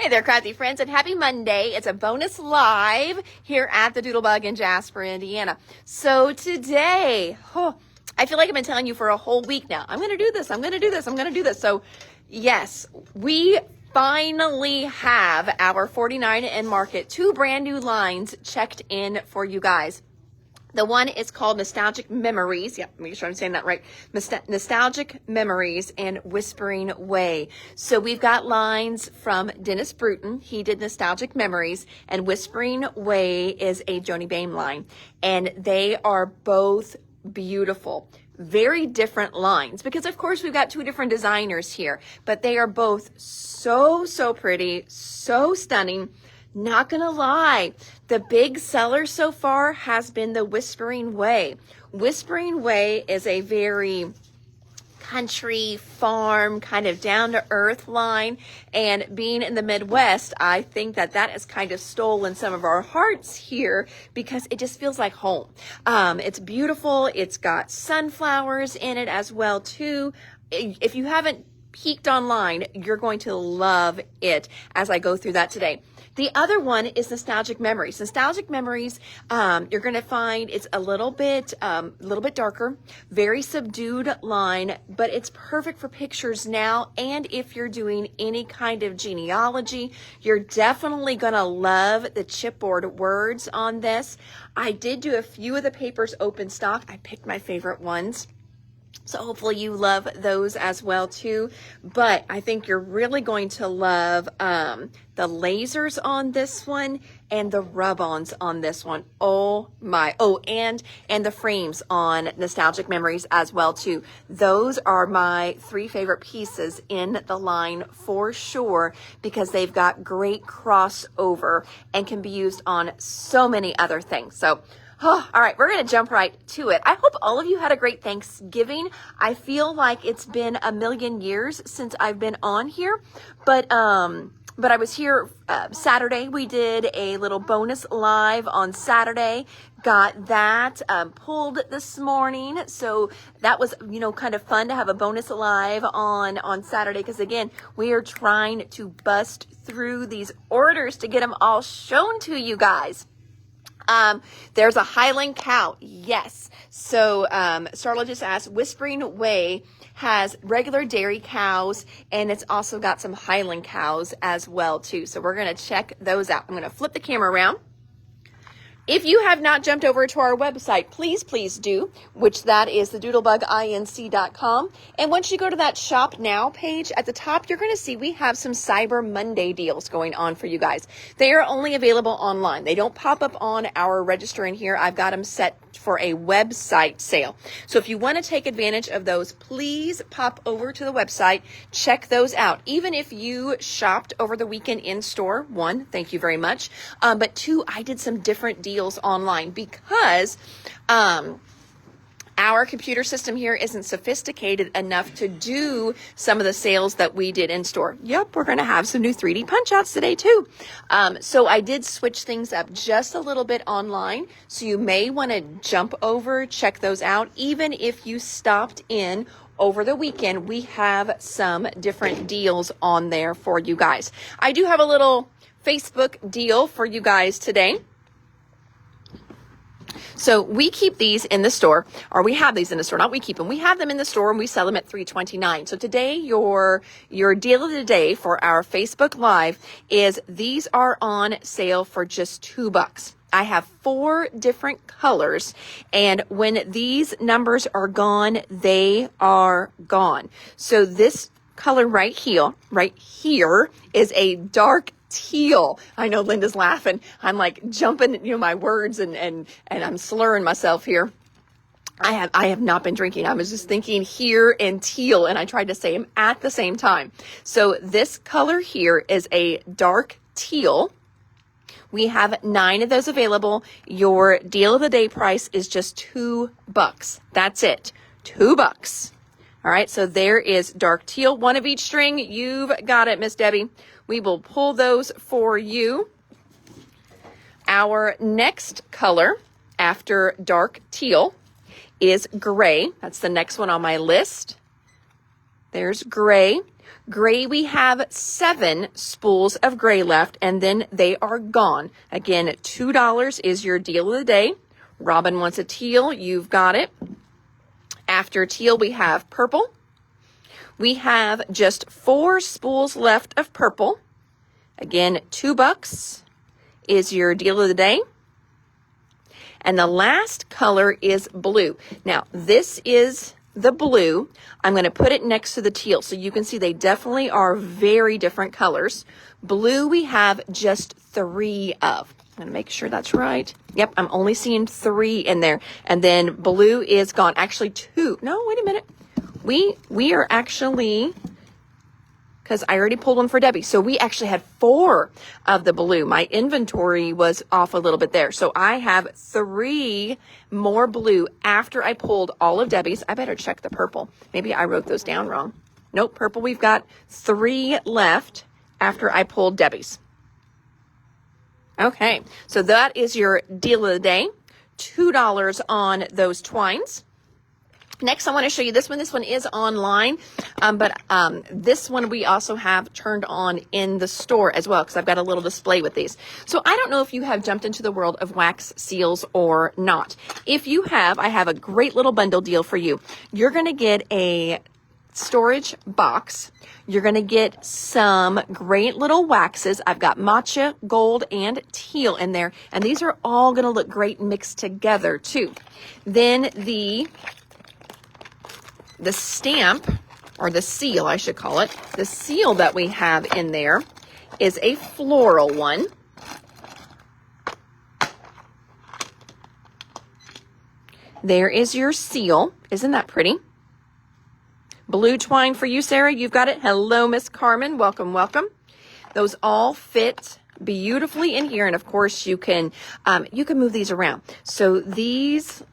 Hey there, crafty friends, and happy Monday. It's a bonus live here at the Doodlebug in Jasper, Indiana. So today, I feel like I've been telling you for a whole week now, I'm going to do this, I'm going to do this, I'm going to do this. So yes, we finally have our 49 and Market, 2 brand new lines checked in for you guys. The one is called Nostalgic Memories. Yeah, make sure I'm saying that right. Nostalgic Memories and Whispering Way. So we've got lines from Dennis Bruton. He did Nostalgic Memories, and Whispering Way is a Joni Bain line. And they are both beautiful. Very different lines because, of course, we've got 2 different designers here, but they are both so pretty, so stunning. Not gonna lie, the big seller so far has been the Whispering Way. Whispering Way is a very country, farm, kind of down-to-earth line, and being in the Midwest, I think that has kind of stolen some of our hearts here because it just feels like home. It's beautiful. It's got sunflowers in it as well, too. If you haven't peeked online, you're going to love it as I go through that today. The other one is Nostalgic Memories. Nostalgic Memories, you're going to find it's a little bit darker, very subdued line, but it's perfect for pictures now. And if you're doing any kind of genealogy, you're definitely going to love the chipboard words on this. I did do a few of the papers open stock. I picked my favorite ones. So hopefully you love those as well too. But I think you're really going to love the lasers on this one and the rub-ons on this one. Oh my. Oh, and the frames on Nostalgic Memories as well too. Those are my 3 favorite pieces in the line for sure because they've got great crossover and can be used on so many other things. So all right, we're going to jump right to it. I hope all of you had a great Thanksgiving. I feel like it's been a million years since I've been on here, but I was here Saturday. We did a little bonus live on Saturday. Got that pulled this morning, so that was kind of fun to have a bonus live on Saturday because again, we are trying to bust through these orders to get them all shown to you guys. There's a Highland cow. Yes. So, Starla just asked, Whispering Way has regular dairy cows and it's also got some Highland cows as well too. So we're going to check those out. I'm going to flip the camera around. If you have not jumped over to our website, please do, which that is thedoodlebuginc.com. And once you go to that Shop Now page at the top, you're going to see we have some Cyber Monday deals going on for you guys. They are only available online. They don't pop up on our register in here. I've got them set for a website sale. So if you want to take advantage of those, please pop over to the website, check those out. Even if you shopped over the weekend in store, 1, thank you very much. But 2, I did some different deals online because our computer system here isn't sophisticated enough to do some of the sales that we did in store. Yep, we're going to have some new 3D punch outs today too. So I did switch things up just a little bit online. So you may want to jump over, check those out. Even if you stopped in over the weekend, we have some different deals on there for you guys. I do have a little Facebook deal for you guys today. So we keep these in the store, or we have these in the store, not we keep them. We have them in the store and we sell them at $3.29. So today, your deal of the day for our Facebook Live is these are on sale for just $2. I have 4 different colors, and when these numbers are gone, they are gone. So this color right here is a dark teal. I know Linda's laughing. I'm like jumping, my words and I'm slurring myself here. I have not been drinking. I was just thinking here and teal, and I tried to say them at the same time. So this color here is a dark teal. We have 9 of those available. Your deal of the day price is just $2. That's it. $2. All right, so there is dark teal, 1 of each string. You've got it, Miss Debbie. We will pull those for you. Our next color after dark teal is gray. That's the next one on my list. There's gray. Gray, we have 7 spools of gray left, and then they are gone. Again, $2 is your deal of the day. Robin wants a teal. You've got it. After teal, we have purple. We have just 4 spools left of purple. Again, $2 is your deal of the day. And the last color is blue. Now, this is the blue. I'm going to put it next to the teal so you can see they definitely are very different colors. Blue we have just 3 of. I'm going to make sure that's right. Yep, I'm only seeing 3 in there. And then blue is gone. Actually 2. No, wait a minute. We are actually, because I already pulled one for Debbie. So we actually had 4 of the blue. My inventory was off a little bit there. So I have 3 more blue after I pulled all of Debbie's. I better check the purple. Maybe I wrote those down wrong. Nope, purple, we've got 3 left after I pulled Debbie's. Okay, so that is your deal of the day. $2 on those twines. Next, I want to show you this one. This one is online, but this one we also have turned on in the store as well because I've got a little display with these. So I don't know if you have jumped into the world of wax seals or not. If you have, I have a great little bundle deal for you. You're going to get a storage box. You're going to get some great little waxes. I've got matcha, gold, and teal in there, and these are all going to look great mixed together too. Then the stamp, or the seal, I should call it, the seal that we have in there is a floral one. There is your seal. Isn't that pretty? Blue twine for you, Sarah. You've got it. Hello, Miss Carmen. Welcome, welcome. Those all fit beautifully in here, and of course you can move these around. So these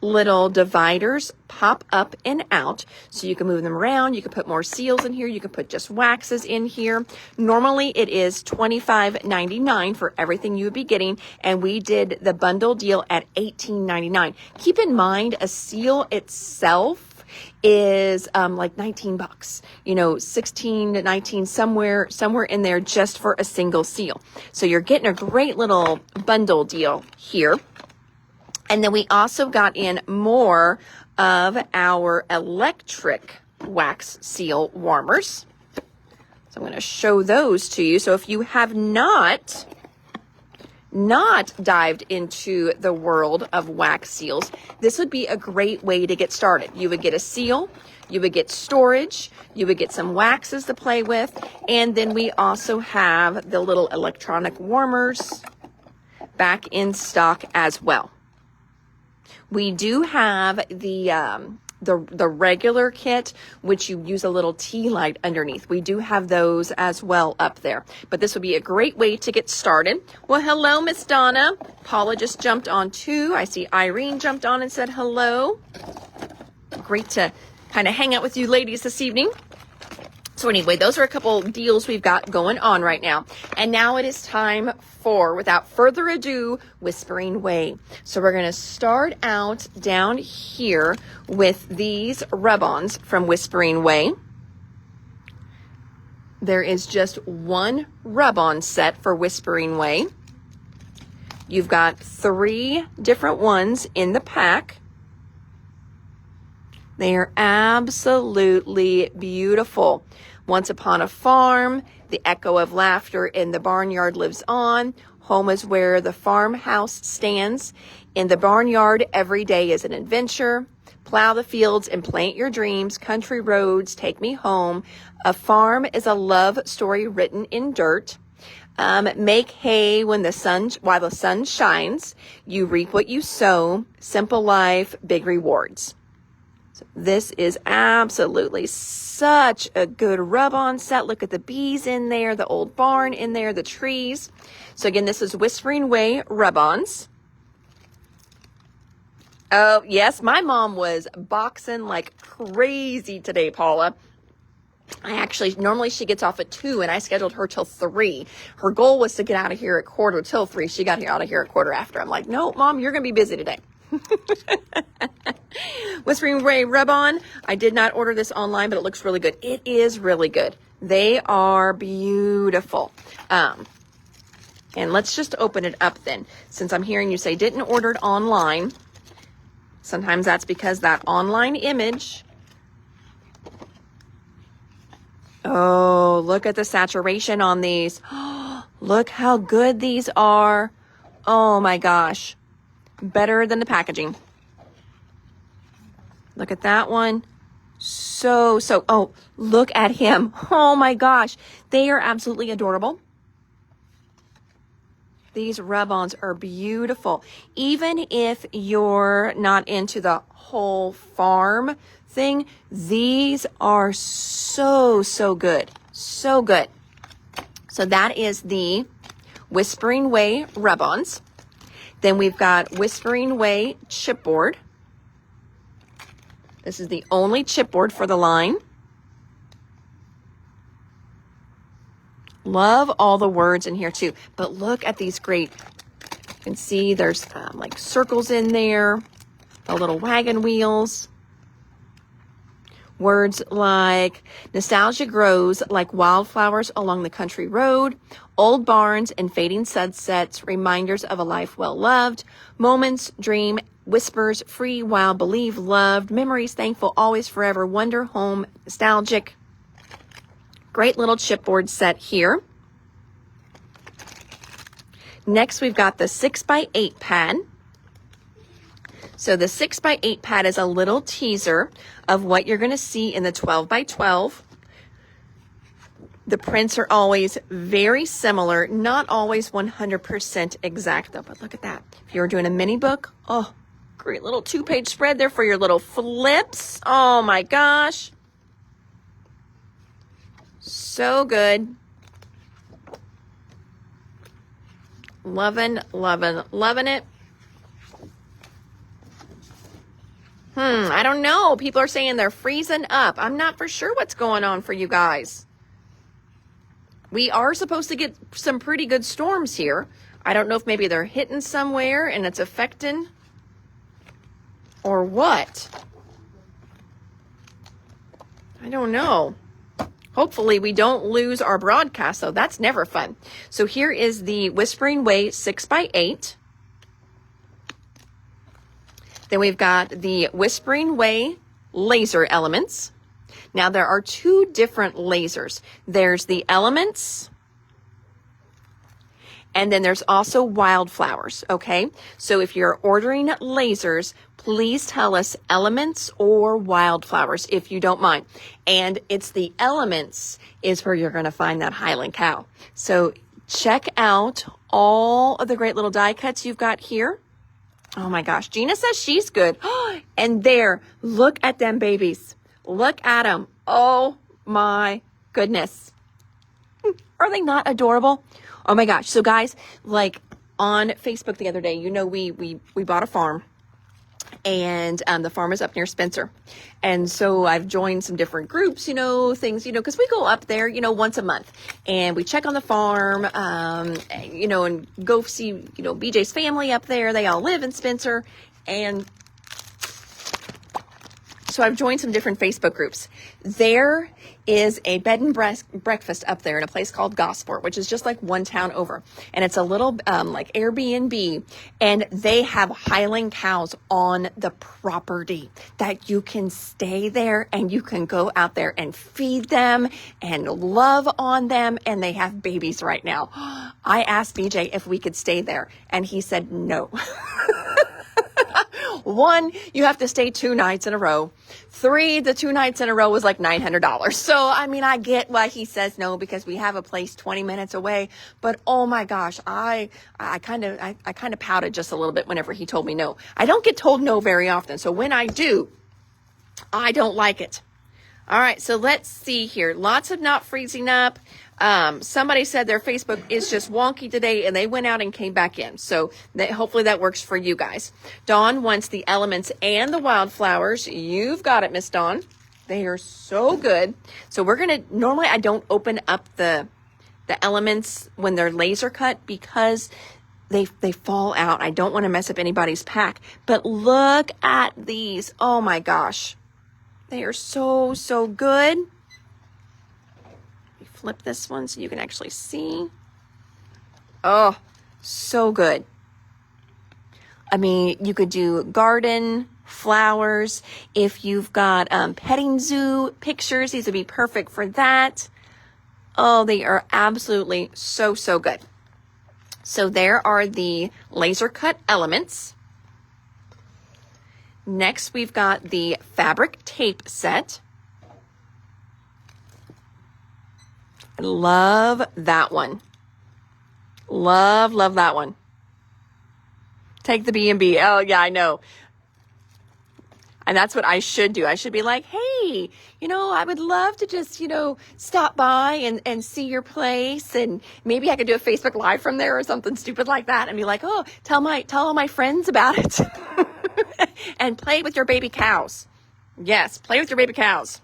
little dividers pop up and out, so you can move them around. You can put more seals in here. You can put just waxes in here. Normally it is $25.99 for everything you would be getting, and we did the bundle deal at $18.99. Keep in mind, a seal itself is like $19, 16 to 19, somewhere in there just for a single seal. So you're getting a great little bundle deal here. And then we also got in more of our electric wax seal warmers. So I'm going to show those to you. So if you have not dived into the world of wax seals, this would be a great way to get started. You would get a seal, you would get storage, you would get some waxes to play with, and then we also have the little electronic warmers back in stock as well. We do have the regular kit, which you use a little tea light underneath. We do have those as well up there. But this would be a great way to get started. Well, hello, Miss Donna. Paula just jumped on too. I see Irene jumped on and said hello. Great to kind of hang out with you ladies this evening. So anyway, those are a couple deals we've got going on right now. And now it is time for, without further ado, Whispering Way. So we're going to start out down here with these rub-ons from Whispering Way. There is just one rub-on set for Whispering Way. You've got 3 different ones in the pack. They are absolutely beautiful. Once upon a farm, the echo of laughter in the barnyard lives on. Home is where the farmhouse stands. In the barnyard, every day is an adventure. Plow the fields and plant your dreams. Country roads take me home. A farm is a love story written in dirt. Make hay while the sun shines. You reap what you sow. Simple life, big rewards. This is absolutely such a good rub-on set. Look at the bees in there, the old barn in there, the trees. So again, this is Whispering Way rub-ons. Oh, yes, my mom was boxing like crazy today, Paula. Normally she gets off at 2 and I scheduled her till 3. Her goal was to get out of here at 2:45. She got out of here at 1/4 after. I'm like, no, Mom, you're going to be busy today. Whispering Way Rub-On. I did not order this online, but it looks really good. It is really good. They are beautiful. And let's just open it up then. Since I'm hearing you say didn't order it online, sometimes that's because that online image. Oh, look at the saturation on these. Look how good these are. Oh my gosh. Better than the packaging. Look at that one. Oh, look at him. Oh my gosh. They are absolutely adorable. These rub-ons are beautiful. Even if you're not into the whole farm thing, these are so good. So good. So that is the Whispering Way rub-ons. Then we've got Whispering Way chipboard. This is the only chipboard for the line. Love all the words in here too. But look at these great, you can see there's like circles in there, the little wagon wheels. Words like nostalgia grows like wildflowers along the country road, old barns and fading sunsets, reminders of a life well loved, moments, dream, whispers, free, wild, believe, loved, memories, thankful, always, forever, wonder, home, nostalgic. Great little chipboard set here. Next, we've got the 6x8 pad. So the 6x8 pad is a little teaser of what you're going to see in the 12x12. The prints are always very similar, not always 100% exact though, but look at that. If you were doing a mini book, oh, great little 2-page spread there for your little flips. Oh my gosh. So good. Loving it. I don't know. People are saying they're freezing up. I'm not for sure what's going on for you guys. We are supposed to get some pretty good storms here. I don't know if maybe they're hitting somewhere and it's affecting or what. I don't know. Hopefully we don't lose our broadcast, though. That's never fun. So here is the Whispering Way 6x8. Then we've got the Whispering Way laser elements. Now there are two different lasers. There's the elements, and then there's also wildflowers, okay? So if you're ordering lasers, please tell us elements or wildflowers if you don't mind. And it's the elements is where you're going to find that Highland cow. So check out all of the great little die cuts you've got here. Oh my gosh, Gina says she's good. And there, look at them babies. Look at them. Oh my goodness. Are they not adorable? Oh my gosh. So guys, like on Facebook the other day, you know, we bought a farm, and the farm is up near Spencer. And so I've joined some different groups, you know, things, you know, because we go up there, you know, once a month and we check on the farm, you know, and go see, you know, BJ's family up there. They all live in Spencer. And so I've joined some different Facebook groups. There is a bed and breakfast up there in a place called Gosport, which is just like one town over. And it's a little like Airbnb, and they have Highland cows on the property that you can stay there and you can go out there and feed them and love on them. And they have babies right now. I asked BJ if we could stay there, and he said no. 1, you have to stay 2 nights in a row. 3, the 2 nights in a row was like $900. So, I mean, I get why he says no, because we have a place 20 minutes away. But oh my gosh, I kind of pouted just a little bit whenever he told me no. I don't get told no very often. So when I do, I don't like it. All right, so let's see here. Lots of not freezing up. Somebody said their Facebook is just wonky today, and they went out and came back in. So hopefully that works for you guys. Dawn wants the elements and the wildflowers. You've got it, Miss Dawn. They are so good. So we're going to, normally I don't open up the elements when they're laser cut, because they fall out. I don't want to mess up anybody's pack, but look at these. Oh my gosh. They are so, so good. Flip this one so you can actually see. Oh, so good. I mean, you could do garden, flowers. If you've got petting zoo pictures, these would be perfect for that. Oh, they are absolutely so, so good. So there are the laser cut elements. Next, we've got the fabric tape set. I love that one. Love, love that one. Take the B&B. Oh, yeah, I know. And that's what I should do. I should be like, hey, I would love to just, stop by and see your place. And maybe I could do a Facebook Live from there or something stupid like that. And be like, oh, tell all my friends about it. And play with your baby cows. Yes, play with your baby cows.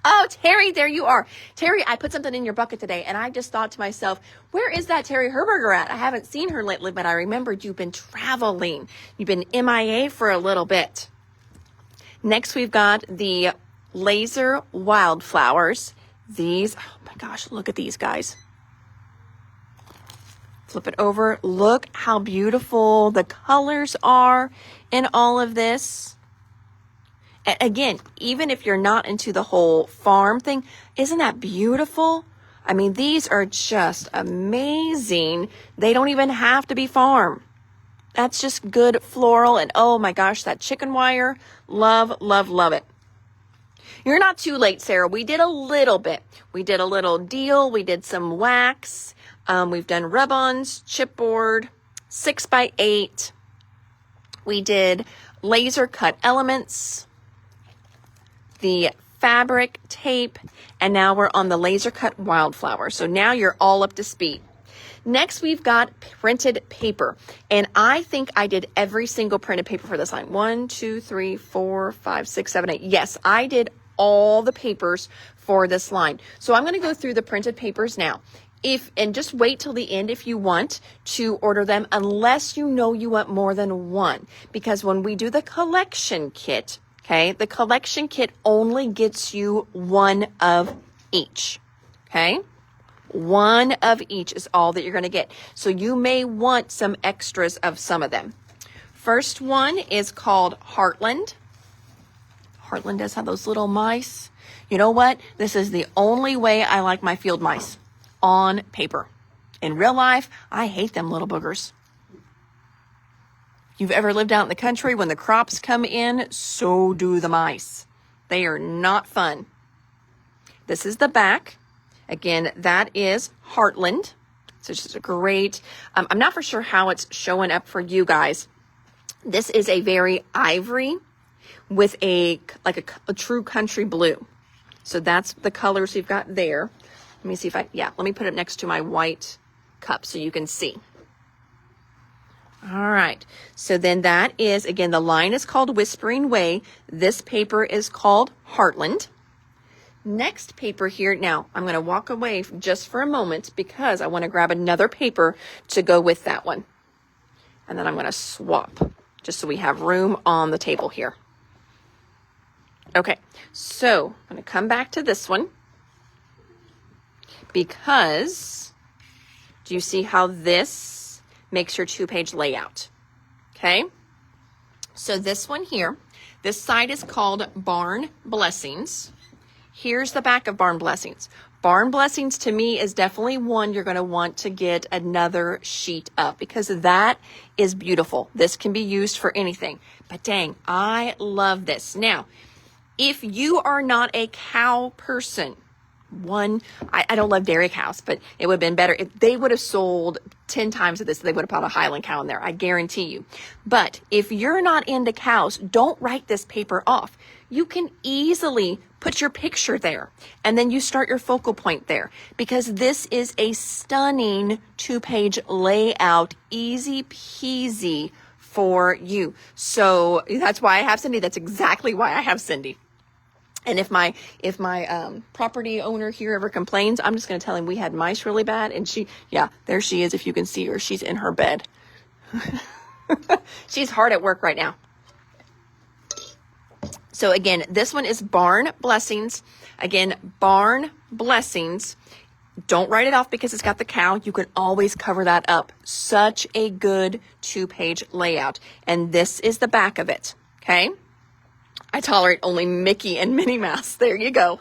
Oh, Terry, there you are. Terry, I put something in your bucket today, and I just thought to myself, where is that Terry Herberger at? I haven't seen her lately, but I remembered you've been traveling. You've been MIA for a little bit. Next, we've got the laser wildflowers. These, oh my gosh, look at these guys. Flip it over. Look how beautiful the colors are in all of this. Again, even if you're not into the whole farm thing, isn't that beautiful? I mean, these are just amazing. They don't even have to be farm. That's just good floral. And oh my gosh, that chicken wire. Love, love, love it. You're not too late, Sarah. We did a little bit. We did a little deal. We did some wax. We've done rub-ons, chipboard, 6x8. We did laser cut elements, the fabric tape, and now we're on the laser cut wildflower. So now you're all up to speed. Next, we've got printed paper. And I think I did every single printed paper for this line. 1, 2, 3, 4, 5, 6, 7, 8. Yes, I did all the papers for this line. So I'm going to go through the printed papers now. And just wait till the end if you want to order them, unless you know you want more than one. Because when we do the collection kit, okay, the collection kit only gets you one of each, okay? One of each is all that you're going to get. So you may want some extras of some of them. First one is called Heartland. Heartland does have those little mice. You know what? This is the only way I like my field mice, on paper. In real life, I hate them little boogers. You've ever lived out in the country, when the crops come in, so do the mice. They are not fun. This is the back. Again, that is Heartland. So it's just a great, I'm not for sure how it's showing up for you guys. This is a very ivory with a true country blue. So that's the colors we've got there. Let me see if let me put it next to my white cup so you can see. All right. So then that is, again, the line is called Whispering Way. This paper is called Heartland. Next paper here. Now, I'm going to walk away just for a moment because I want to grab another paper to go with that one. And then I'm going to swap just so we have room on the table here. Okay. So I'm going to come back to this one. Because do you see how this makes your 2-page layout? Okay. So this one here, this side is called Barn Blessings. Here's the back of Barn Blessings. Barn Blessings to me is definitely one you're going to want to get another sheet of because that is beautiful. This can be used for anything. But dang, I love this. Now, if you are not a cow person, I don't love dairy cows, but it would have been better if they would have sold 10 times of this. They would have put a Highland cow in there. I guarantee you. But if you're not into cows, don't write this paper off. You can easily put your picture there and then you start your focal point there because this is a stunning 2-page layout, easy peasy for you. So that's why I have Cindy. That's exactly why I have Cindy. And if my property owner here ever complains, I'm just going to tell him we had mice really bad. And yeah, there she is. If you can see her, she's in her bed. She's hard at work right now. So again, this one is Barn Blessings. Again, Barn Blessings. Don't write it off because it's got the cow. You can always cover that up. Such a good 2-page layout. And this is the back of it. Okay. I tolerate only Mickey and Minnie Mouse. There you go.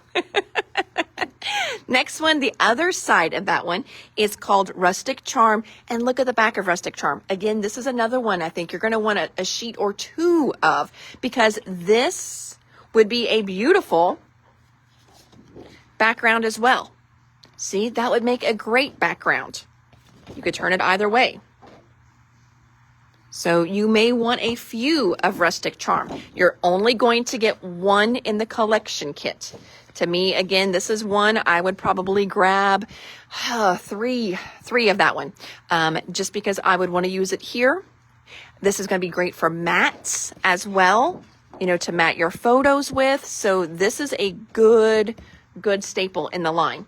Next one, the other side of that one is called Rustic Charm. And look at the back of Rustic Charm. Again, this is another one I think you're going to want a sheet or two of, because this would be a beautiful background as well. See, that would make a great background. You could turn it either way. So you may want a few of Rustic Charm. You're only going to get one in the collection kit. To me, again, this is one I would probably grab three of that one, just because I would want to use it here. This is going to be great for mats as well, to mat your photos with. So this is a good staple in the line.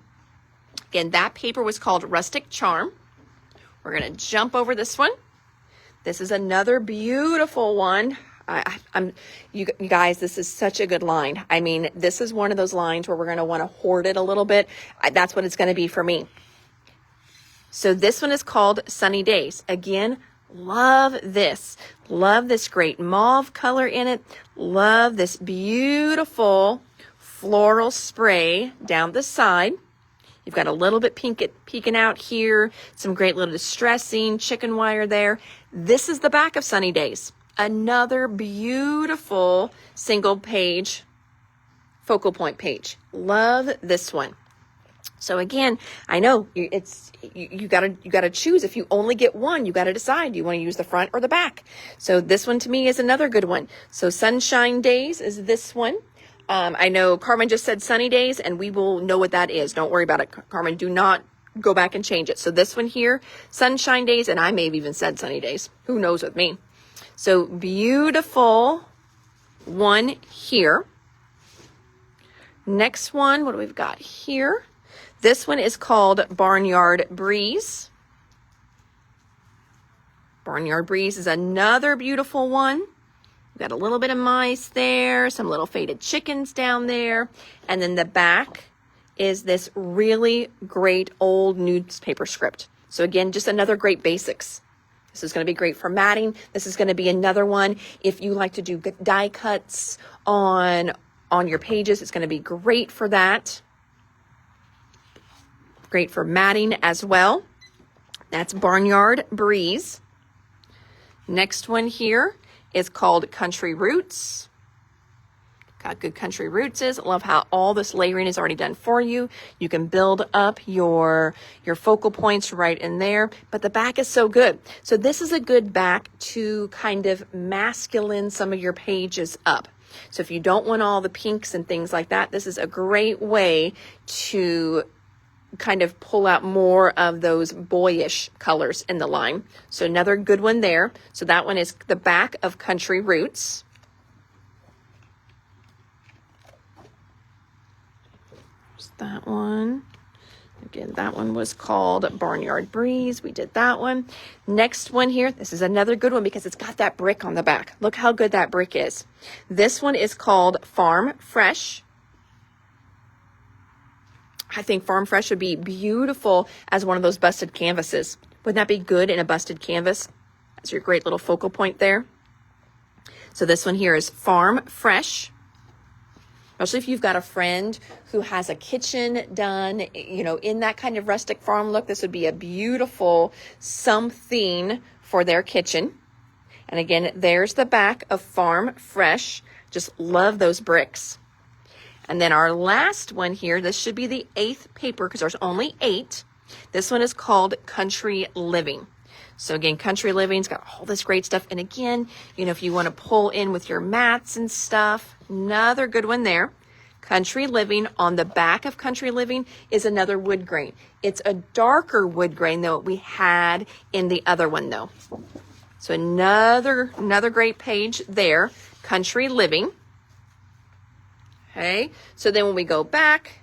Again, that paper was called Rustic Charm. We're going to jump over this one. This is another beautiful one. You guys, this is such a good line. I mean, this is one of those lines where we're going to want to hoard it a little bit. That's what it's going to be for me. So this one is called Sunny Days. Again, love this. Love this great mauve color in it. Love this beautiful floral spray down the side. You've got a little bit peeking out here, some great little distressing chicken wire there. This is the back of Sunny Days. Another beautiful single page focal point page. Love this one. So again, I know you gotta choose. If you only get one, you gotta decide. Do you want to use the front or the back? So this one to me is another good one. So Sunshine Days is this one. I know Carmen just said Sunny Days, and we will know what that is. Don't worry about it, Carmen. Do not go back and change it. So this one here, Sunshine Days, and I may have even said Sunny Days. Who knows with me? So beautiful one here. Next one, what do we've got here? This one is called Barnyard Breeze. Barnyard Breeze is another beautiful one. We've got a little bit of mice there, some little faded chickens down there. And then the back is this really great old newspaper script. So again, just another great basics. This is going to be great for matting. This is going to be another one. If you like to do die cuts on your pages, it's going to be great for that. Great for matting as well. That's Barnyard Breeze. Next one here is called Country Roots. Got good country roots is. Love how all this layering is already done for you. You can build up your focal points right in there, but the back is so good. So this is a good back to kind of masculine some of your pages up. So if you don't want all the pinks and things like that, this is a great way to kind of pull out more of those boyish colors in the line. So another good one there. So that one is the back of Country Roots. There's that one. Again, that one was called Barnyard Breeze. We did that one. Next one here, this is another good one because it's got that brick on the back. Look how good that brick is. This one is called Farm Fresh. I think Farm Fresh would be beautiful as one of those busted canvases. Wouldn't that be good in a busted canvas? That's your great little focal point there. So this one here is Farm Fresh. Especially if you've got a friend who has a kitchen done, in that kind of rustic farm look, this would be a beautiful something for their kitchen. And again, there's the back of Farm Fresh. Just love those bricks. And then our last one here, this should be the 8th paper because there's only 8. This one is called Country Living. So again, Country Living's got all this great stuff. And again, if you want to pull in with your mats and stuff, another good one there. Country Living, on the back of Country Living is another wood grain. It's a darker wood grain than what we had in the other one though. So another great page there, Country Living. Okay, so then when we go back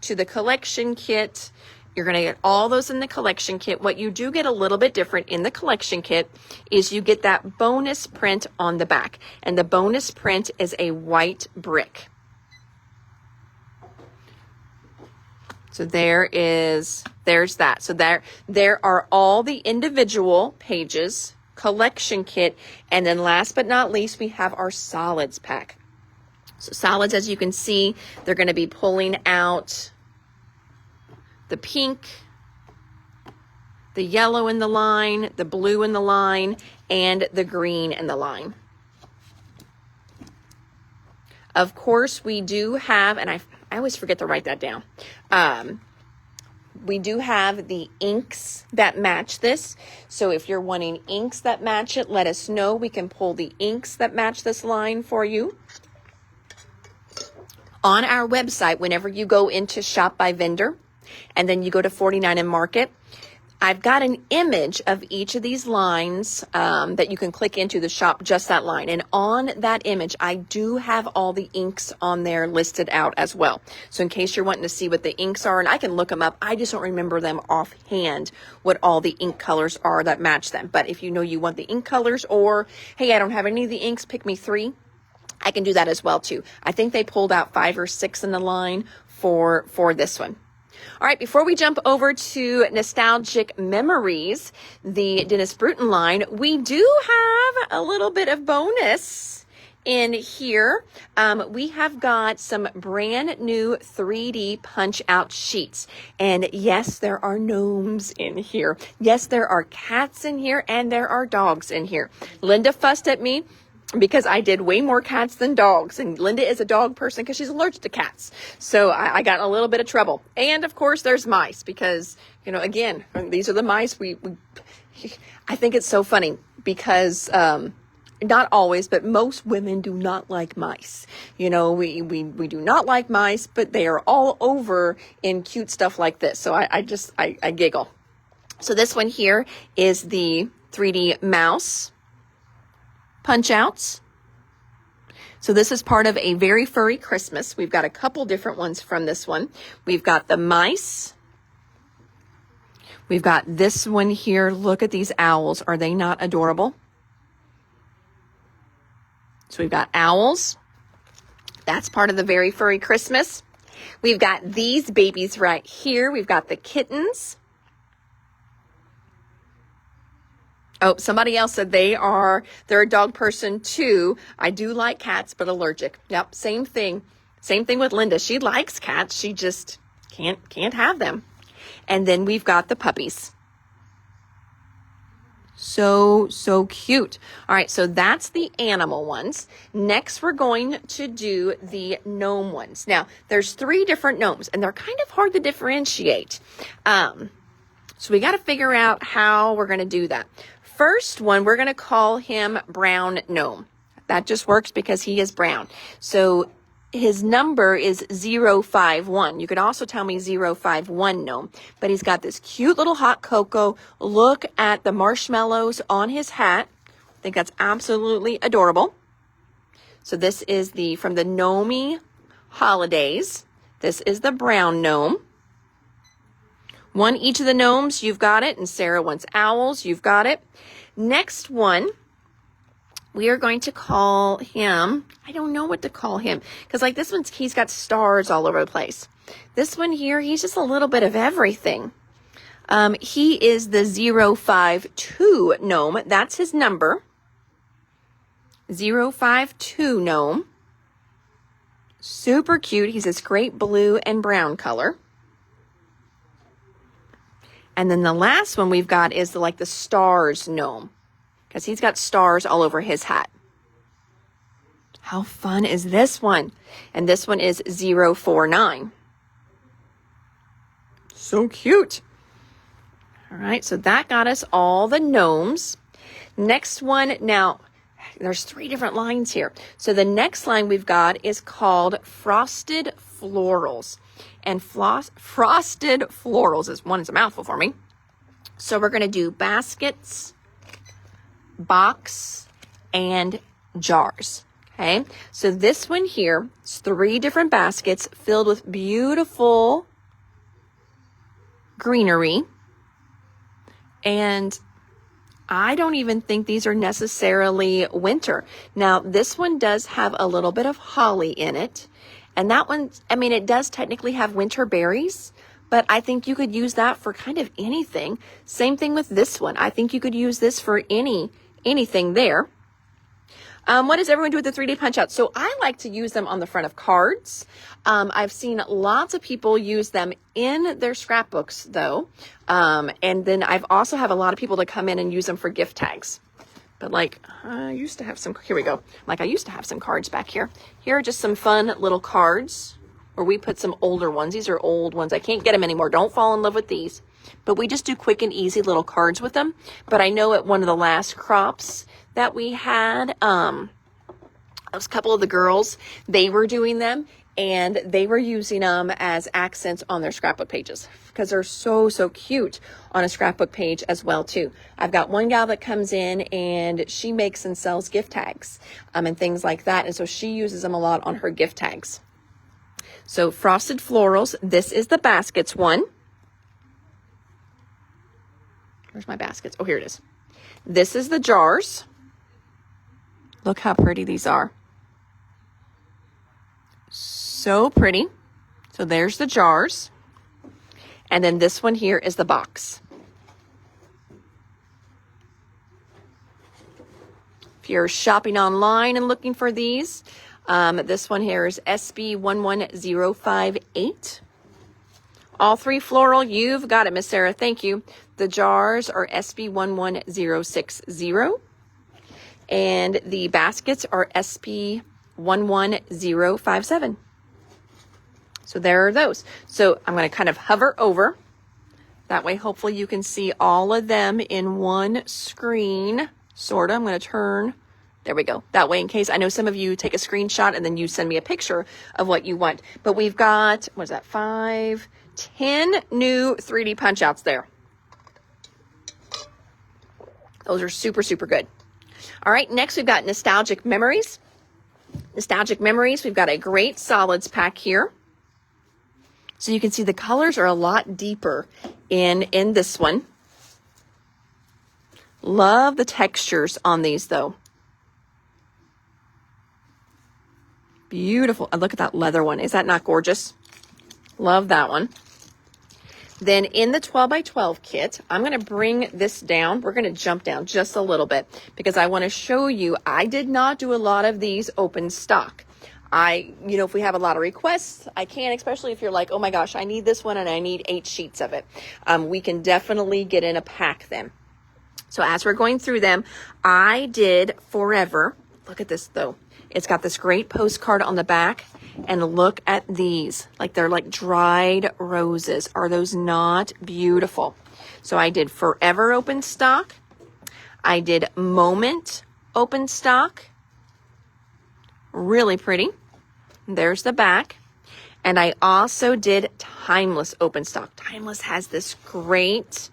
to the collection kit, you're going to get all those in the collection kit. What you do get a little bit different in the collection kit is you get that bonus print on the back. And the bonus print is a white brick. So there's that. So there are all the individual pages, collection kit, and then last but not least, we have our solids pack. So solids, as you can see, they're going to be pulling out the pink, the yellow in the line, the blue in the line, and the green in the line. Of course, we do have, and I always forget to write that down. We do have the inks that match this. So if you're wanting inks that match it, let us know. We can pull the inks that match this line for you. On our website, whenever you go into Shop by Vendor, and then you go to 49 and Market, I've got an image of each of these lines that you can click into the shop just that line. And on that image, I do have all the inks on there listed out as well. So in case you're wanting to see what the inks are, and I can look them up, I just don't remember them offhand what all the ink colors are that match them. But if you know you want the ink colors, or, hey, I don't have any of the inks, pick me 3. I can do that as well too. I think they pulled out 5 or 6 in the line for this one. All right, before we jump over to Nostalgic Memories, the Dennis Bruton line, we do have a little bit of bonus in here. We have got some brand new 3D punch out sheets. And yes, there are gnomes in here. Yes, there are cats in here, and there are dogs in here. Linda fussed at me because I did way more cats than dogs. And Linda is a dog person because she's allergic to cats. So I got in a little bit of trouble. And of course there's mice because, you know, again, these are the mice I think it's so funny because, not always, but most women do not like mice. You know, we do not like mice, but they are all over in cute stuff like this. So I giggle. So this one here is the 3D mouse punch outs. So this is part of A Very Furry Christmas. We've got a couple different ones from this one. We've got the mice. We've got this one here. Look at these owls. Are they not adorable? So we've got owls. That's part of the Very Furry Christmas. We've got these babies right here. We've got the kittens. Oh, somebody else said they're a dog person too. I do like cats, but allergic. Yep, same thing. Same thing with Linda. She likes cats. She just can't have them. And then we've got the puppies. So cute. All right, so that's the animal ones. Next, we're going to do the gnome ones. Now, there's 3 different gnomes, and they're kind of hard to differentiate. So we got to figure out how we're going to do that. First one, we're going to call him Brown Gnome. That just works because he is brown. So his number is 051. You could also tell me 051 gnome, but he's got this cute little hot cocoa. Look at the marshmallows on his hat. I think that's absolutely adorable. So this is from the Gnomey Holidays. This is the brown gnome. One each of the gnomes, you've got it. And Sarah wants owls, you've got it. Next one, we are going to call him, I don't know what to call him, because like this one's, he's got stars all over the place. This one here, he's just a little bit of everything. He is the 052 gnome. That's his number. 052 gnome. Super cute. He's this great blue and brown color. And then the last one we've got is the stars gnome, because he's got stars all over his hat. How fun is this one? And this one is 049. So cute. All right, so that got us all the gnomes. Next one, now there's 3 different lines here. So the next line we've got is called Frosted Florals. And Frosted Florals is a mouthful for me. So we're going to do baskets, box, and jars. Okay, so this one here is 3 different baskets filled with beautiful greenery. And I don't even think these are necessarily winter. Now, this one does have a little bit of holly in it. And that one, I mean, it does technically have winter berries, but I think you could use that for kind of anything. Same thing with this one. I think you could use this for anything there. What does everyone do with the 3D punch out? So I like to use them on the front of cards. I've seen lots of people use them in their scrapbooks though. And then I've also have a lot of people that come in and use them for gift tags. But like, I used to have some, here we go. Like I used to have some cards back here. Here are just some fun little cards where we put some older ones. These are old ones. I can't get them anymore. Don't fall in love with these. But we just do quick and easy little cards with them. But I know at one of the last crops that we had, a couple of the girls, they were doing them and they were using them as accents on their scrapbook pages because they're so cute on a scrapbook page as well too. I've got one gal that comes in and she makes and sells gift tags and things like that. And so she uses them a lot on her gift tags. So Frosted Florals, this is the baskets one. Where's my baskets? Oh, here it is. This is the jars. Look how pretty these are. So pretty. So there's the jars. And then this one here is the box. If you're shopping online and looking for these, this one here is SB11058. All 3 floral, you've got it, Miss Sarah. Thank you. The jars are SB11060. And the baskets are SB11057. So there are those. So I'm going to kind of hover over. That way, hopefully you can see all of them in one screen. Sort of. I'm going to turn. There we go. That way, in case I know some of you take a screenshot and then you send me a picture of what you want. But we've got, what is that, 5, 10 new 3D punch outs there. Those are super good. All right, next we've got Nostalgic Memories. Nostalgic Memories, we've got a great solids pack here. So you can see the colors are a lot deeper in this one. Love the textures on these though. Beautiful. And look at that leather one. Is that not gorgeous? Love that one. Then in the 12 by 12 kit, I'm going to bring this down. We're going to jump down just a little bit because I want to show you, I did not do a lot of these open stock. If we have a lot of requests, I can, especially if you're like, oh my gosh, I need this one and I need 8 sheets of it. We can definitely get in a pack them. So as we're going through them, I did Forever. Look at this though. It's got this great postcard on the back. And look at these, like they're like dried roses. Are those not beautiful? So I did Forever open stock. I did Moment open stock. Really pretty. There's the back. And I also did Timeless open stock. Timeless has this great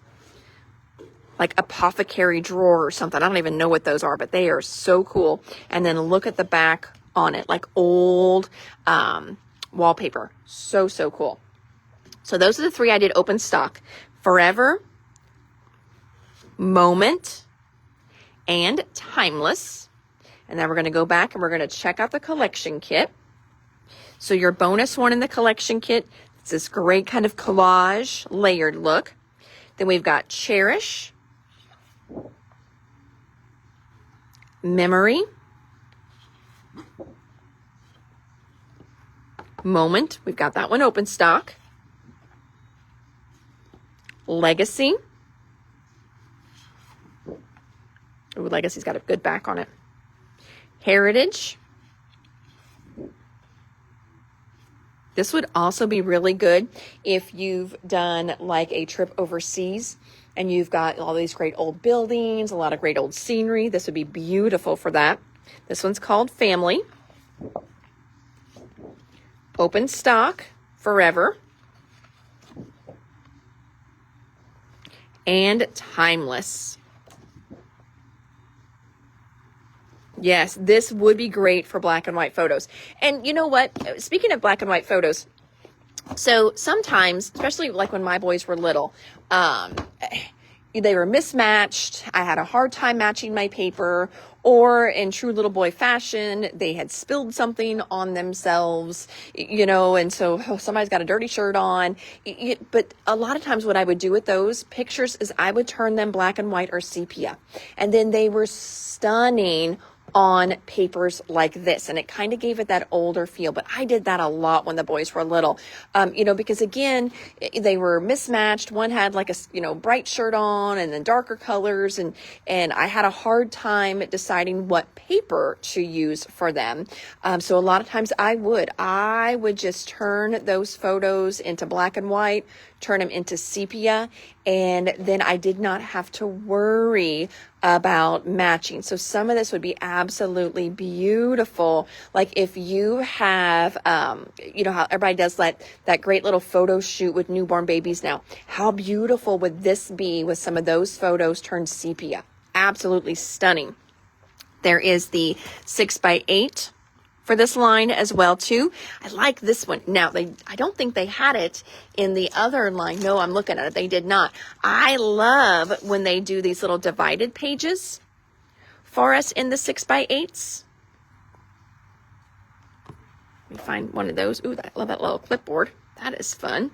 like apothecary drawer or something. I don't even know what those are, but they are so cool. And then look at the back on it, like old wallpaper. So cool. So those are the 3 I did open stock. Forever, Moment, and Timeless. And then we're going to go back and we're going to check out the collection kit. So your bonus one in the collection kit, it's this great kind of collage layered look. Then we've got Cherish, Memory, Moment. We've got that one open stock. Legacy. Ooh, Legacy's got a good back on it. Heritage. This would also be really good if you've done like a trip overseas and you've got all these great old buildings, a lot of great old scenery. This would be beautiful for that. This one's called Family. Open stock, Forever. And Timeless. Yes, this would be great for black and white photos. And you know what? Speaking of black and white photos, so sometimes, especially like when my boys were little, they were mismatched. I had a hard time matching my paper, or in true little boy fashion, they had spilled something on themselves, and so somebody's got a dirty shirt on. But a lot of times what I would do with those pictures is I would turn them black and white or sepia. And then they were stunning on papers like this, and it kind of gave it that older feel. But I did that a lot when the boys were little, because again, they were mismatched. One had like a bright shirt on, and then darker colors, and I had a hard time deciding what paper to use for them. So a lot of times I would just turn those photos into black and white, turn them into sepia, and then I did not have to worry about matching. So some of this would be absolutely beautiful. Like if you have, how everybody does that great little photo shoot with newborn babies now. How beautiful would this be with some of those photos turned sepia? Absolutely stunning. There is the 6x8 for this line as well too. I like this one. Now I don't think they had it in the other line. No, I'm looking at it. They did not. I love when they do these little divided pages for us in the 6x8s. Let me find one of those. Ooh, I love that little clipboard. That is fun.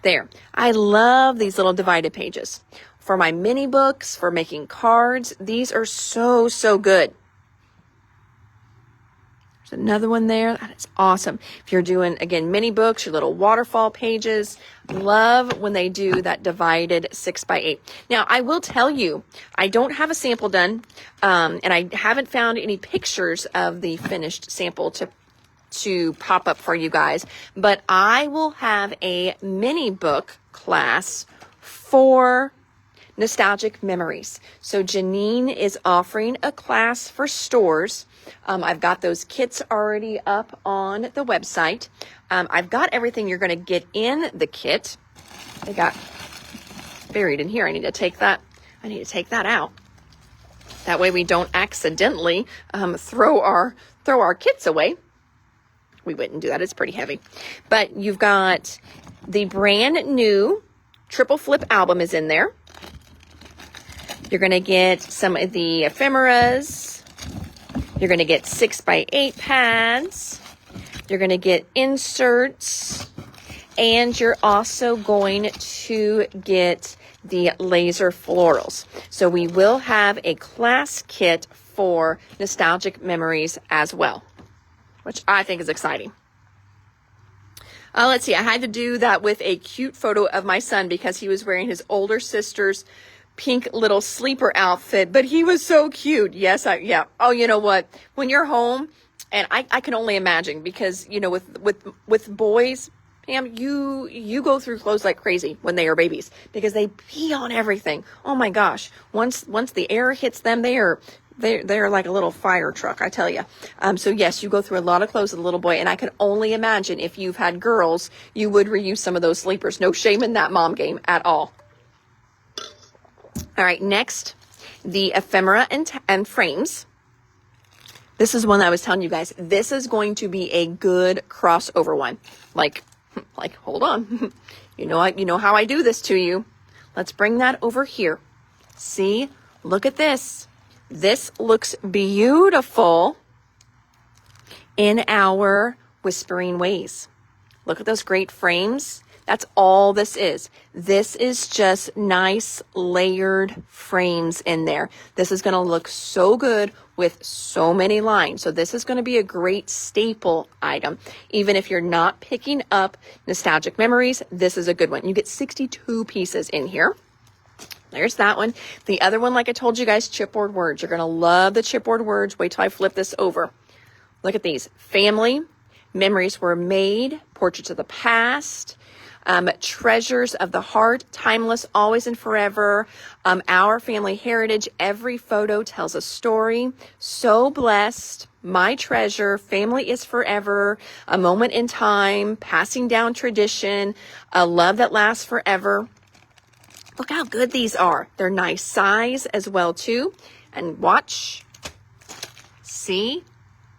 There. I love these little divided pages for my mini books, for making cards. These are so, so good. There's another one there. That is awesome. If you're doing, again, mini books, your little waterfall pages, love when they do that divided 6x8. Now, I will tell you, I don't have a sample done, and I haven't found any pictures of the finished sample to pop up for you guys, but I will have a mini book class for Nostalgic Memories. So Janine is offering a class for stores. I've got those kits already up on the website. I've got everything you're going to get in the kit. They got buried in here. I need to take that out. That way we don't accidentally throw our kits away. We wouldn't do that. It's pretty heavy. But you've got the brand new triple flip album is in there. You're going to get some of the ephemeras. You're going to get 6x8 pads. You're going to get inserts. And you're also going to get the laser florals. So we will have a class kit for Nostalgic Memories as well, which I think is exciting. Let's see. I had to do that with a cute photo of my son because he was wearing his older sister's pink little sleeper outfit, but he was so cute. Yes, yeah. Oh, you know what? When you're home, and I can only imagine because, with boys, Pam, you go through clothes like crazy when they are babies because they pee on everything. Oh my gosh. Once the air hits them, they're like a little fire truck, I tell you. So yes, you go through a lot of clothes as a little boy, and I can only imagine if you've had girls, you would reuse some of those sleepers. No shame in that, mom game at all. All right, next, the ephemera and frames. This is one that I was telling you guys. This is going to be a good crossover one. Like, hold on. You know how I do this to you. Let's bring that over here. See, look at this. This looks beautiful in our Whispering Ways. Look at those great frames. That's all this is. This is just nice layered frames in there. This is going to look so good with so many lines. So this is going to be a great staple item. Even if you're not picking up Nostalgic Memories, this is a good one. You get 62 pieces in here. There's that one. The other one, like I told you guys, chipboard words. You're going to love the chipboard words. Wait till I flip this over. Look at these. Family, Memories Were Made, Portraits of the Past, Treasures of the Heart, Timeless, Always and Forever, Our Family Heritage, Every Photo Tells a Story, So Blessed, My Treasure, Family is Forever, A Moment in Time, Passing Down Tradition, A Love That Lasts Forever. Look how good these are. They're nice size as well too. And watch. See?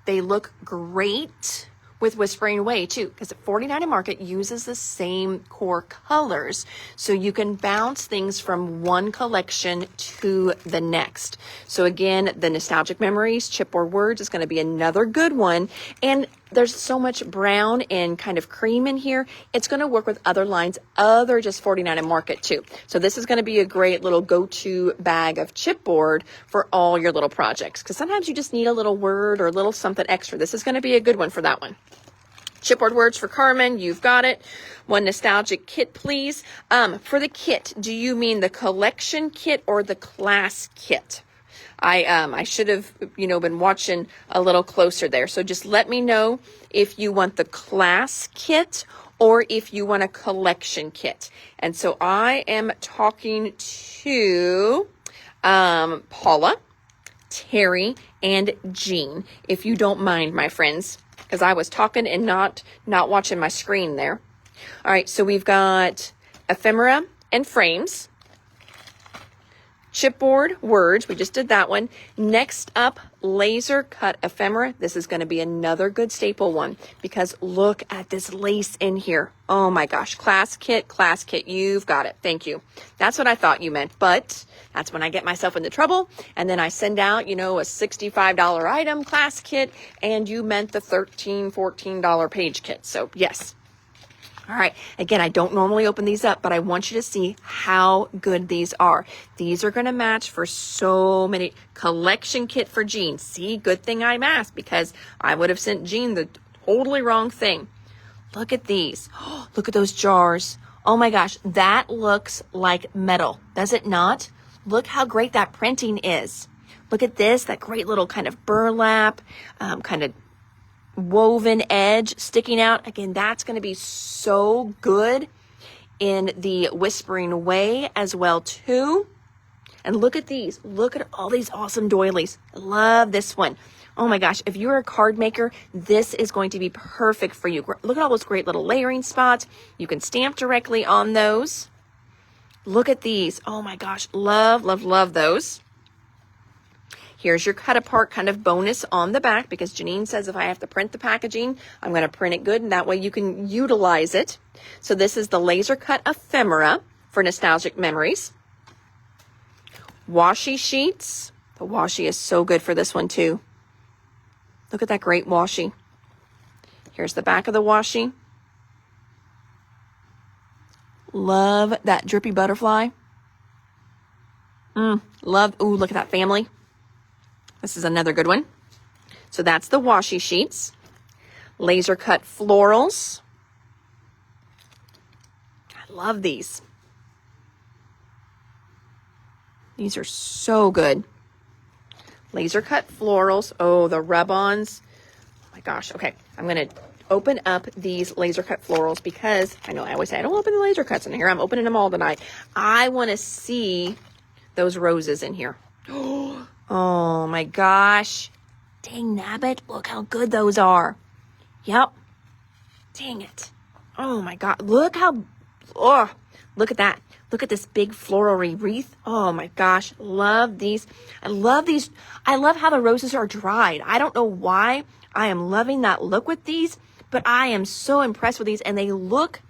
They look great with Whispering Away too, because 49 Market uses the same core colors. So you can bounce things from one collection to the next. So again, the Nostalgic Memories, Chipboard Words is going to be another good one. And there's so much brown and kind of cream in here. It's going to work with other lines other just 49 Market too. So this is going to be a great little go-to bag of chipboard for all your little projects. Because sometimes you just need a little word or a little something extra. This is going to be a good one for that one. Chipboard Words for Carmen, you've got it. One nostalgic kit, please. For the kit, do you mean the collection kit or the class kit? I should have, been watching a little closer there. So just let me know if you want the class kit or if you want a collection kit. And so I am talking to Paula, Terry, and Jean, if you don't mind, my friends, because I was talking and not watching my screen there. All right, so we've got ephemera and frames. Chipboard Words, we just did that one. Next up, laser cut ephemera. This is going to be another good staple one because look at this lace in here. Oh my gosh, class kit, you've got it. Thank you. That's what I thought you meant, but that's when I get myself into trouble and then I send out, a $65 item class kit and you meant the $13, $14 page kit. So yes. All right, again, I don't normally open these up, but I want you to see how good these are. These are going to match for so many. Collection kit for Jean. See, good thing I asked because I would have sent Jean the totally wrong thing. Look at these. Oh, look at those jars. Oh my gosh, that looks like metal, does it not? Look how great that printing is. Look at this, that great little kind of burlap, kind of woven edge sticking out. Again, that's going to be so good in the Whispering Away as well too. And look at these. Look at all these awesome doilies. I love this one. Oh my gosh, if you're a card maker, this is going to be perfect for you. Look at all those great little layering spots. You can stamp directly on those. Look at these. Oh my gosh, love, love, love those. Here's your cut apart kind of bonus on the back because Janine says if I have to print the packaging, I'm going to print it good and that way you can utilize it. So this is the laser cut ephemera for Nostalgic Memories. Washi sheets. The washi is so good for this one too. Look at that great washi. Here's the back of the washi. Love that drippy butterfly. Love, ooh, look at that family. This is another good one. So that's the washi sheets. Laser cut florals. I love these. These are so good. Laser cut florals. Oh, the rub-ons. Oh my gosh. Okay, I'm going to open up these laser cut florals because I know I always say I don't open the laser cuts in here. I'm opening them all tonight. I want to see those roses in here. Oh my gosh. Dang nabbit, look how good those are. Yep. Dang it. Oh my God. Look how, look at that. Look at this big floral wreath. Oh my gosh. Love these. I love these. I love how the roses are dried. I don't know why I am loving that look with these, but I am so impressed with these and they look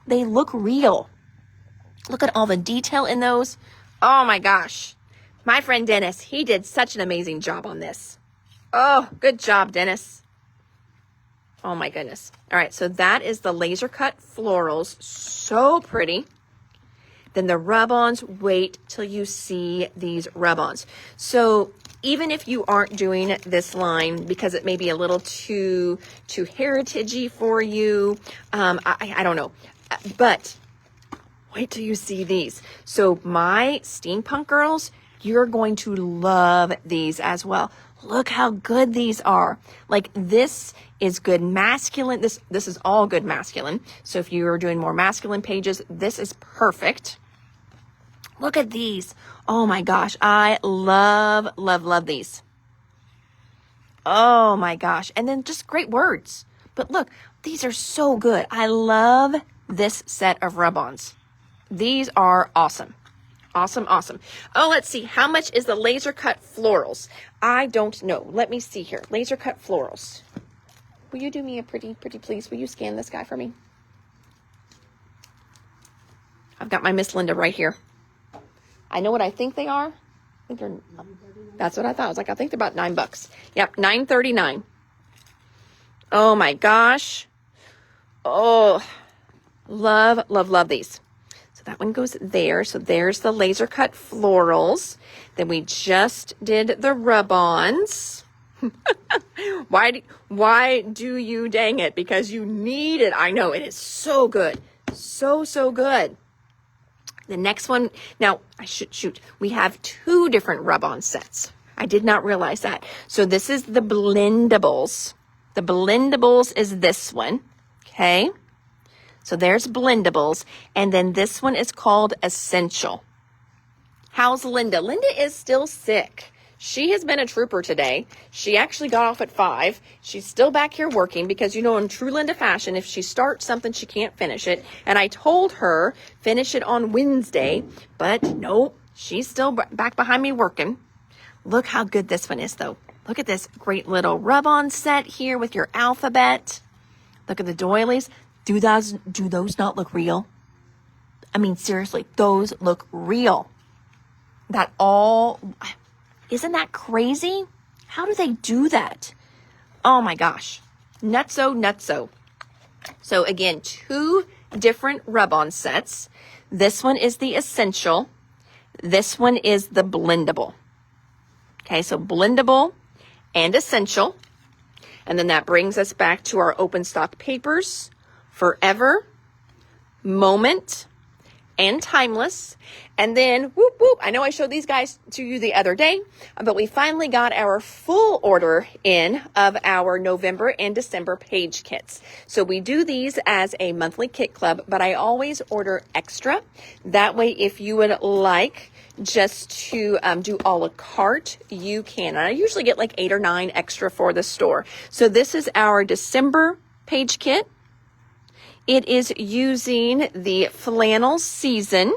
real. Look at all the detail in those. Oh my gosh. My friend Dennis, he did such an amazing job on this. Oh, good job, Dennis. Oh my goodness. All right, so that is the laser cut florals. So pretty. Then the rub-ons, wait till you see these rub-ons. So even if you aren't doing this line because it may be a little too heritagey for you, I don't know, but wait till you see these. So my steampunk girls, you're going to love these as well. Look how good these are. Like this is good masculine. This is all good masculine. So if you are doing more masculine pages, this is perfect. Look at these. Oh my gosh. I love, love, love these. Oh my gosh. And then just great words. But look, these are so good. I love this set of rub-ons. These are awesome. Awesome, awesome. Oh, let's see. How much is the laser cut florals? I don't know. Let me see here. Laser cut florals. Will you do me a pretty please? Will you scan this guy for me? I've got my Miss Linda right here. I know what I think they are. I think they're, that's what I thought. I was like, I think they're about $9. Yep, $9.39. Oh my gosh. Oh, love, love, love these. So that one goes there. So there's the laser cut florals. Then we just did the rub-ons. Why do you, dang it? Because you need it. I know, it is so good. So good. The next one, now I should, we have 2 different rub-on sets. I did not realize that. So this is the Blendables. The Blendables is this one, okay? So there's Blendables, and then this one is called Essential. How's Linda? Linda is still sick. She has been a trooper today. She actually got off at 5. She's still back here working because, you know, in true Linda fashion, if she starts something, she can't finish it. And I told her, finish it on Wednesday, but no, she's still back behind me working. Look how good this one is, though. Look at this great little rub-on set here with your alphabet. Look at the doilies. Do those not look real? I mean, seriously, those look real. Isn't that crazy? How do they do that? Oh my gosh. Nutso. So again, 2 different rub-on sets. This one is the Essential. This one is the Blendable. Okay, so Blendable and Essential. And then that brings us back to our open stock papers, Forever, Moment, and Timeless. And then, whoop, whoop, I know I showed these guys to you the other day, but we finally got our full order in of our November and December page kits. So we do these as a monthly kit club, but I always order extra. That way, if you would like just to do a la carte, you can. And I usually get like 8 or 9 extra for the store. So this is our December page kit. It is using the flannel season.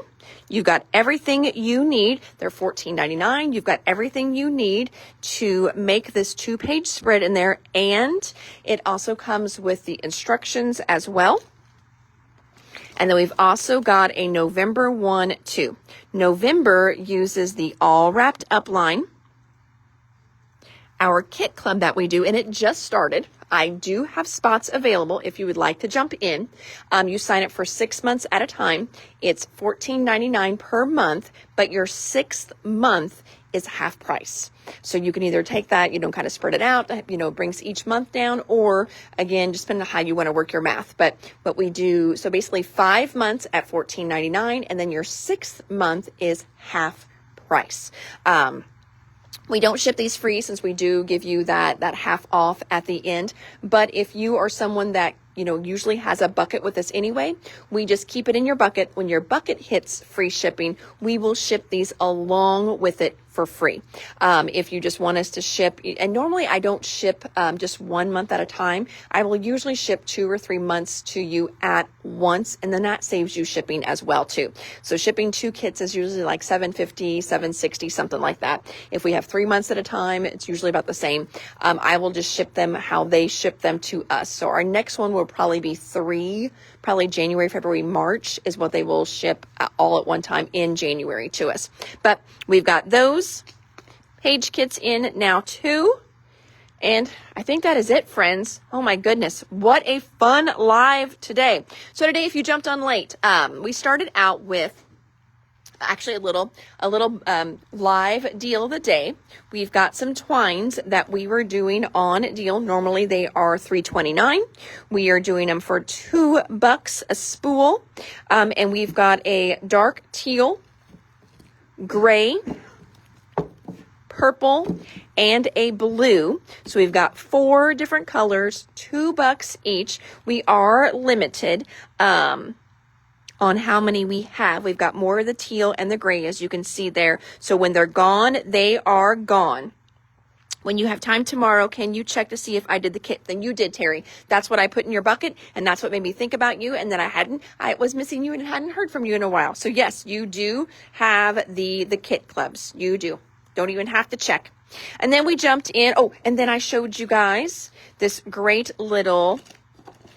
You've got everything you need. They're $14.99. You've got everything you need to make this 2-page spread in there. And it also comes with the instructions as well. And then we've also got a November one too. November uses the all wrapped up line. Our kit club that we do, and it just started. I do have spots available if you would like to jump in. You sign up for 6 months at a time. It's $14.99 per month, but your 6th month is half price. So you can either take that, kind of spread it out, brings each month down, or again, just depending on how you want to work your math. But what we do, so basically 5 months at $14.99, and then your 6th month is half price. We don't ship these free since we do give you that half off at the end. But if you are someone that, usually has a bucket with us anyway, we just keep it in your bucket. When your bucket hits free shipping, we will ship these along with it for free. If you just want us to ship, and normally I don't ship just 1 month at a time. I will usually ship 2 or 3 months to you at once, and then that saves you shipping as well too. So shipping 2 kits is usually like $7.50, $7.60, something like that. If we have 3 months at a time, it's usually about the same. I will just ship them how they ship them to us. So our next one will probably be 3, probably January, February, March is what they will ship all at one time in January to us. But we've got those page kits in now too. And I think that is it, friends. Oh my goodness. What a fun live today. So today, if you jumped on late, we started out with actually a little live deal of the day. We've got some twines that we were doing on deal. Normally they are $3.29. We are doing them for $2 a spool. And we've got a dark teal, gray, purple, and a blue. So we've got 4 different colors, $2 each. We are limited on how many we have. We've got more of the teal and the gray, as you can see there. So when they're gone, they are gone. When you have time tomorrow, can you check to see if I did the kit? Then you did, Terry. That's what I put in your bucket, and that's what made me think about you, and then I was missing you and hadn't heard from you in a while. So yes, you do have the kit clubs. You do. Don't even have to check. And then we jumped in. Oh, and then I showed you guys this great little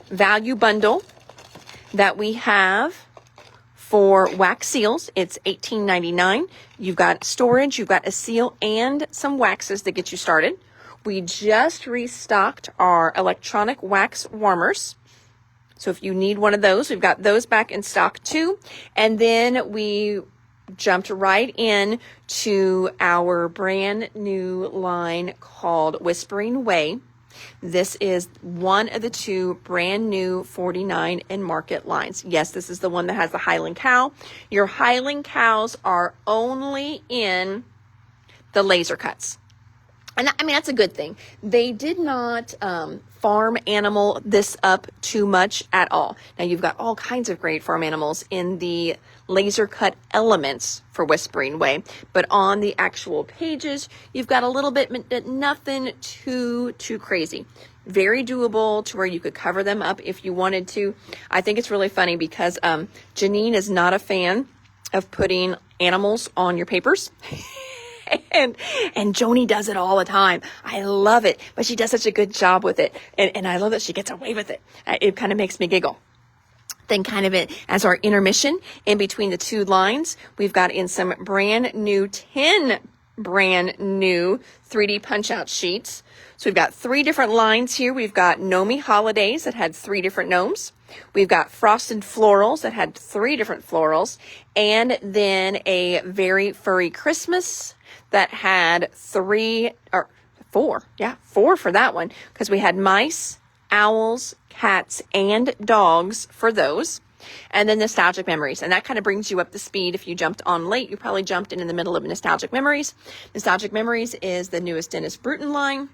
value bundle that we have for wax seals. It's $18.99. You've got storage, you've got a seal, and some waxes that get you started. We just restocked our electronic wax warmers. So if you need one of those, we've got those back in stock too. And then we jumped right in to our brand new line called Whispering Way. This is one of the two brand new 49 and Market lines. Yes, this is the one that has the Highland cow. Your Highland cows are only in the laser cuts. And I mean, that's a good thing. They did not farm animal this up too much at all. Now, you've got all kinds of great farm animals in the laser cut elements for Whispering Way, but on the actual pages, you've got a little bit, nothing too crazy. Very doable to where you could cover them up if you wanted to. I think it's really funny because Janine is not a fan of putting animals on your papers. And Joni does it all the time. I love it, but she does such a good job with it. And I love that she gets away with it. It kind of makes me giggle. Then kind of as our intermission in between the two lines, we've got in some brand new 10 brand new 3D punch out sheets. So we've got 3 different lines here. We've got Nomi Holidays that had 3 different gnomes. We've got Frosted Florals that had 3 different florals. And then a Very Furry Christmas that had 4 for that one, because we had mice, owls, cats, and dogs for those. And then Nostalgic Memories. And that kind of brings you up to speed. If you jumped on late, you probably jumped in the middle of Nostalgic Memories. Nostalgic Memories is the newest Dennis Bruton line.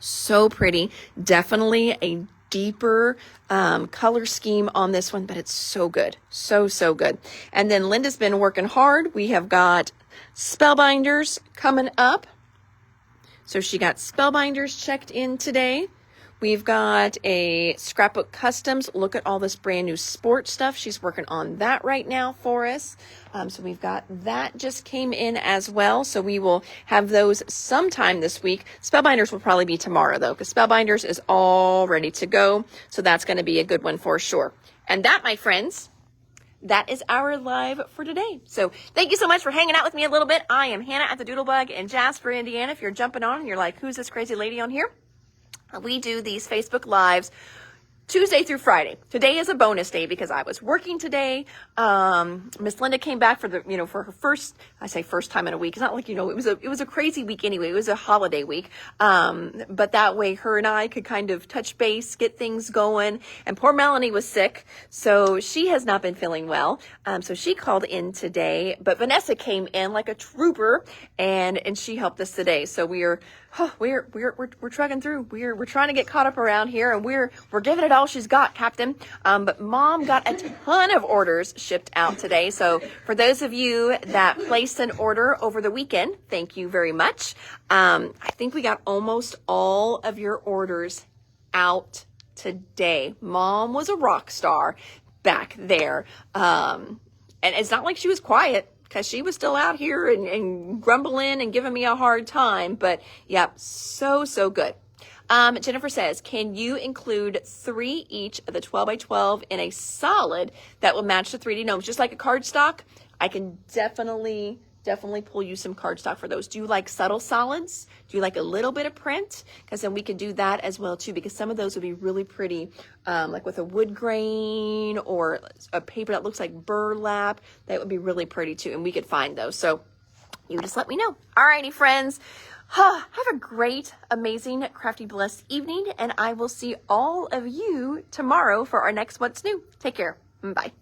So pretty. Definitely a deeper color scheme on this one, but it's so good. So good. And then Linda's been working hard. We have got Spellbinders coming up. So she got Spellbinders checked in today. We've got a Scrapbook Customs. Look at all this brand new sports stuff. She's working on that right now for us. So we've got that just came in as well. So we will have those sometime this week. Spellbinders will probably be tomorrow though, because Spellbinders is all ready to go. So that's going to be a good one for sure. And that, my friends, that is our live for today. So thank you so much for hanging out with me a little bit. I am Hannah at the Doodlebug in Jasper, Indiana. If you're jumping on and you're like, who's this crazy lady on here? We do these Facebook Lives Tuesday through Friday. Today is a bonus day because I was working today. Miss Linda came back for for her first time in a week. It's not like, it was a crazy week anyway. It was a holiday week. But that way her and I could kind of touch base, get things going. And poor Melanie was sick, so she has not been feeling well. So she called in today, but Vanessa came in like a trooper and she helped us today. So we're trucking through. We're trying to get caught up around here, and we're giving it all she's got, Captain. But Mom got a ton of orders shipped out today. So for those of you that placed an order over the weekend, thank you very much. I think we got almost all of your orders out today. Mom was a rock star back there. And it's not like she was quiet, because she was still out here and grumbling and giving me a hard time. But, yep, so good. Jennifer says, can you include 3 each of the 12 by 12 in a solid that will match the 3D gnomes? Just like a cardstock, I can definitely pull you some cardstock for those. Do you like subtle solids? Do you like a little bit of print? Because then we could do that as well too, because some of those would be really pretty, like with a wood grain or a paper that looks like burlap. That would be really pretty too, and we could find those. So you just let me know. Alrighty, friends. Have a great, amazing, crafty, blessed evening, and I will see all of you tomorrow for our next What's New. Take care. Bye.